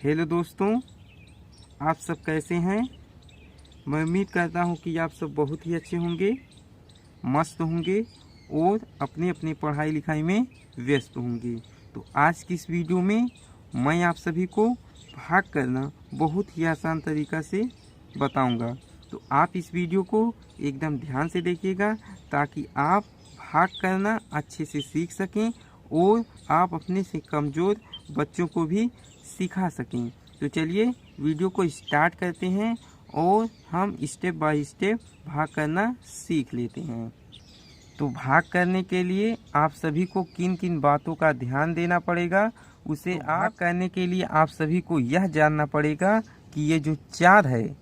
Hello दोस्तों, आप सब कैसे हैं। मैं उम्मीद करता हूं कि आप सब बहुत ही अच्छे होंगे, मस्त होंगे और अपने अपने पढ़ाई लिखाई में व्यस्त होंगे। तो आज की इस वीडियो में मैं आप सभी को भाग करना बहुत ही आसान तरीक़ा से बताऊंगा। तो आप इस वीडियो को एकदम ध्यान से देखिएगा ताकि आप भाग करना अच्छे से सीख सकें और आप अपने से कमज़ोर बच्चों को भी सिखा सकें। तो चलिए वीडियो को स्टार्ट करते हैं और हम स्टेप बाय स्टेप भाग करना सीख लेते हैं। तो भाग करने के लिए आप सभी को किन किन बातों का ध्यान देना पड़ेगा, उसे भाग करने के लिए आप सभी को यह जानना पड़ेगा कि ये जो 4 है,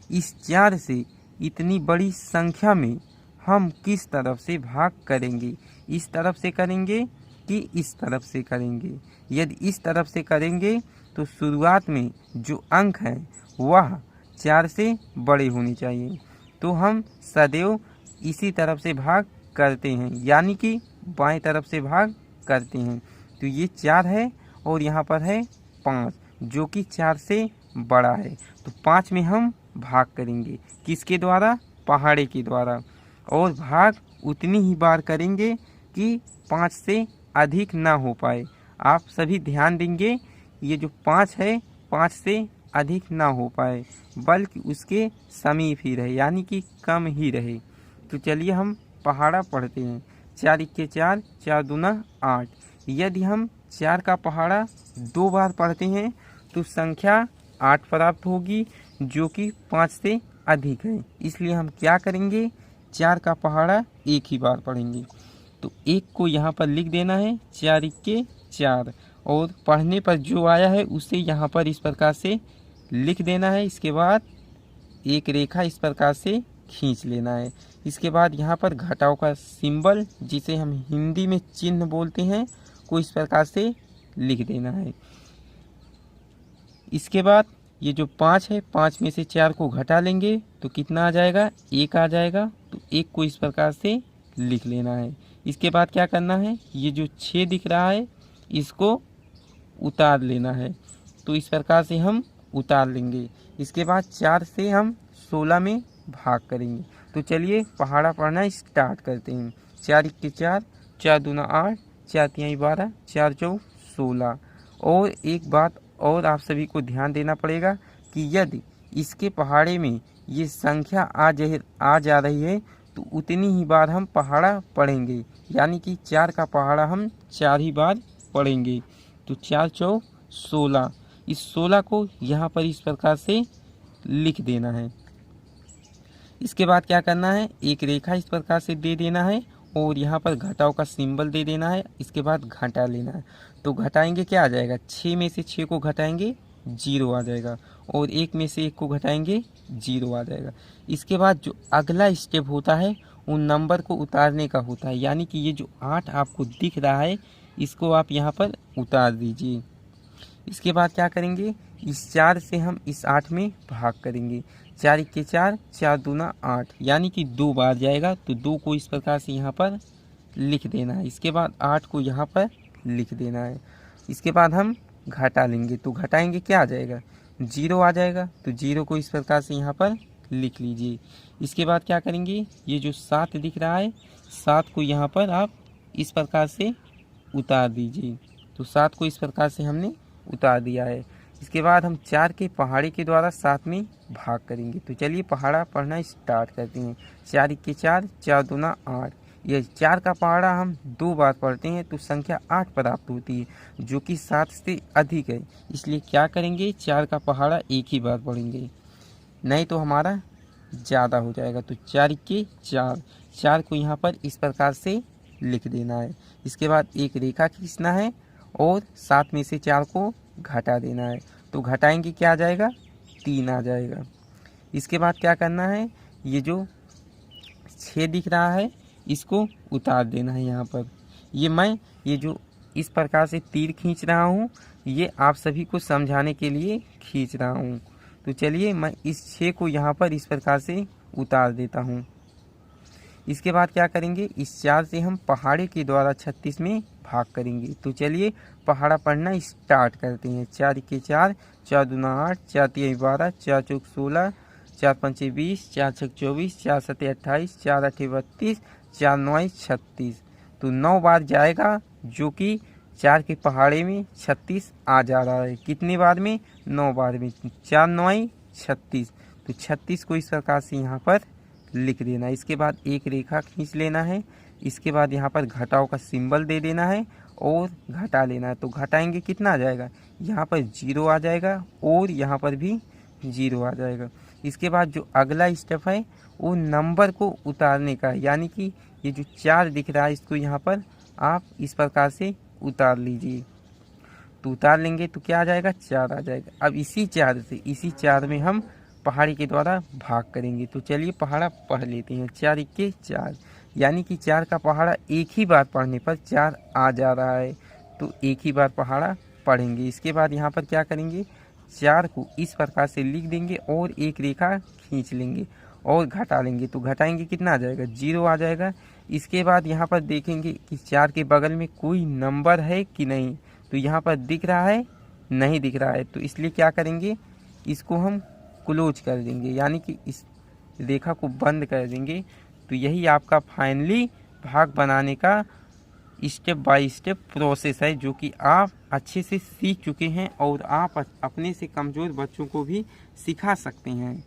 इस 4 से इतनी बड़ी संख्या में हम किस तरफ से भाग करेंगे। इस तरफ से करेंगे कि इस तरफ से करेंगे। यदि इस तरफ से करेंगे तो शुरुआत में जो अंक हैं वह 4 से बड़े होने चाहिए। तो हम सदैव इसी तरफ से भाग करते हैं, यानी कि बाएं तरफ से भाग करते हैं। तो ये 4 है और यहाँ पर है 5 जो कि 4 से बड़ा है। तो 5 में हम भाग करेंगे, किसके द्वारा? पहाड़े के द्वारा। और भाग उतनी ही बार करेंगे कि 5 से अधिक ना हो पाए। आप सभी ध्यान देंगे, ये जो 5 है 5 से अधिक ना हो पाए बल्कि उसके समीप ही रहे, यानी कि कम ही रहे। तो चलिए हम पहाड़ा पढ़ते हैं। 4 इक्के 4, 4 दूना 8। यदि हम 4 का पहाड़ा 2 बार पढ़ते हैं तो संख्या 8 प्राप्त होगी जो कि 5 से अधिक है। इसलिए हम क्या करेंगे, 4 का पहाड़ा एक ही बार पढ़ेंगे। तो एक को यहाँ पर लिख देना है 4 इक्के 4, और पढ़ने पर जो आया है उसे यहाँ पर इस प्रकार से लिख देना है। इसके बाद एक रेखा इस प्रकार से खींच लेना है। इसके बाद यहाँ पर घटाव का सिंबल, जिसे हम हिंदी में चिन्ह बोलते हैं, को इस प्रकार से लिख देना है। इसके बाद ये जो 5 है, 5 में से 4 को घटा लेंगे तो कितना आ जाएगा? 1 आ जाएगा। तो 1 को इस प्रकार से लिख लेना है। इसके बाद क्या करना है, ये जो 6 दिख रहा है इसको उतार लेना है। तो इस प्रकार से हम उतार लेंगे। इसके बाद 4 से हम 16 में भाग करेंगे। तो चलिए पहाड़ा पढ़ना स्टार्ट करते हैं। 4 इक्के 4, 4 दूना 8, 4 तिहाई 12, 4 चौक 16। और एक बात और आप सभी को ध्यान देना पड़ेगा कि यदि इसके पहाड़े में ये संख्या आ जा रही है तो उतनी ही बार हम पहाड़ा पढ़ेंगे, यानी कि 4 का पहाड़ा हम 4 ही बार पढ़ेंगे। तो 4 चौक 16। इस 16 को यहाँ पर इस प्रकार से लिख देना है। इसके बाद क्या करना है, एक रेखा इस प्रकार से दे देना है और यहाँ पर घटाव का सिंबल दे देना है। इसके बाद घटा लेना है। तो घटाएंगे क्या आ जाएगा, 6 में से 6 को घटाएंगे 0 आ जाएगा, और 1 में से 1 को घटाएंगे 0 आ जाएगा। इसके बाद जो अगला स्टेप होता है उन नंबर को उतारने का होता है, यानी कि ये जो 8 आपको दिख रहा है इसको आप यहाँ पर उतार दीजिए। इसके बाद क्या करेंगे, इस 4 से हम इस 8 में भाग करेंगे। 4 इक्के 4, 4 दूना 8, यानी कि 2 बार जाएगा। तो 2 को इस प्रकार से यहाँ पर लिख देना है। इसके बाद 8 को यहाँ पर लिख देना है। इसके बाद हम घटा लेंगे। तो घटाएंगे क्या आ जाएगा, 0 आ जाएगा। तो 0 को इस प्रकार से यहाँ पर लिख लीजिए। इसके बाद क्या करेंगे, ये जो 7 दिख रहा है 7 को यहाँ पर आप इस प्रकार से उतार दीजिए। तो 7 को इस प्रकार से हमने उतार दिया है। इसके बाद हम 4 के पहाड़े के द्वारा 7 में भाग करेंगे। तो चलिए पहाड़ा पढ़ना स्टार्ट करते हैं। 4 इक्के 4, 4 दूना 8। यह 4 का पहाड़ा हम 2 बार पढ़ते हैं तो संख्या 8 प्राप्त होती है जो कि 7 से अधिक है। इसलिए क्या करेंगे, 4 का पहाड़ा एक ही बार पढ़ेंगे, नहीं तो हमारा ज़्यादा हो जाएगा। तो 4 इक्के 4, 4 को यहाँ पर इस प्रकार से लिख देना है। इसके बाद एक रेखा खींचना है और 7 में से 4 को घटा देना है। तो घटाएंगे क्या आ जाएगा, 3 आ जाएगा। इसके बाद क्या करना है, ये जो 6 दिख रहा है इसको उतार देना है यहाँ पर। ये जो इस प्रकार से तीर खींच रहा हूँ ये आप सभी को समझाने के लिए खींच रहा हूँ। तो चलिए मैं इस 6 को यहाँ पर इस प्रकार से उतार देता हूँ। इसके बाद क्या करेंगे, इस 4 से हम पहाड़े के द्वारा 36 में भाग करेंगे। तो चलिए पहाड़ा पढ़ना स्टार्ट करते हैं। 4 के 4, 4 दूना 8, 4 तिया 12, 4 चौक 16, 4 पंचे 20, 4 छक 24, 4 सते 28, 4 आठे 32, 4 नौ 36। तो 9 बार जाएगा, जो कि 4 के पहाड़े में 36 आ जा रहा है। कितनी बार में? 9 बार में। 4 नौ 36। तो 36 को इस प्रकार से यहाँ पर लिख देना। इसके बाद एक रेखा खींच लेना है। इसके बाद यहाँ पर घटाव का सिंबल दे देना है और घटा लेना है। तो घटाएंगे कितना आ जाएगा? यहाँ पर 0 आ जाएगा और यहाँ पर भी 0 आ जाएगा। इसके बाद जो अगला स्टेप है वो नंबर को उतारने का है, यानी कि ये जो 4 दिख रहा है इसको यहाँ पर आप इस प्रकार से उतार लीजिए। तो उतार लेंगे तो क्या आ जाएगा? 4 आ जाएगा। अब इसी 4 में हम पहाड़ी के द्वारा भाग करेंगे। तो चलिए पहाड़ा पढ़ लेते हैं। 4 इक्के 4, यानी कि 4 का पहाड़ा एक ही बार पढ़ने पर 4 आ जा रहा है। तो एक ही बार पहाड़ा पढ़ेंगे। इसके बाद यहाँ पर क्या करेंगे? 4 को इस प्रकार से लिख देंगे और एक रेखा खींच लेंगे और घटा लेंगे। तो घटाएंगे कितना आ जाएगा? 0 आ जाएगा। इसके बाद यहाँ पर देखेंगे कि 4 के बगल में कोई नंबर है कि नहीं। तो यहाँ पर दिख रहा है? नहीं दिख रहा है। तो इसलिए क्या करेंगे? इसको हम क्लोज कर देंगे, यानी कि इस रेखा को बंद कर देंगे। तो यही आपका फाइनली भाग बनाने का स्टेप बाय स्टेप प्रोसेस है, जो कि आप अच्छे से सीख चुके हैं और आप अपने से कमज़ोर बच्चों को भी सिखा सकते हैं।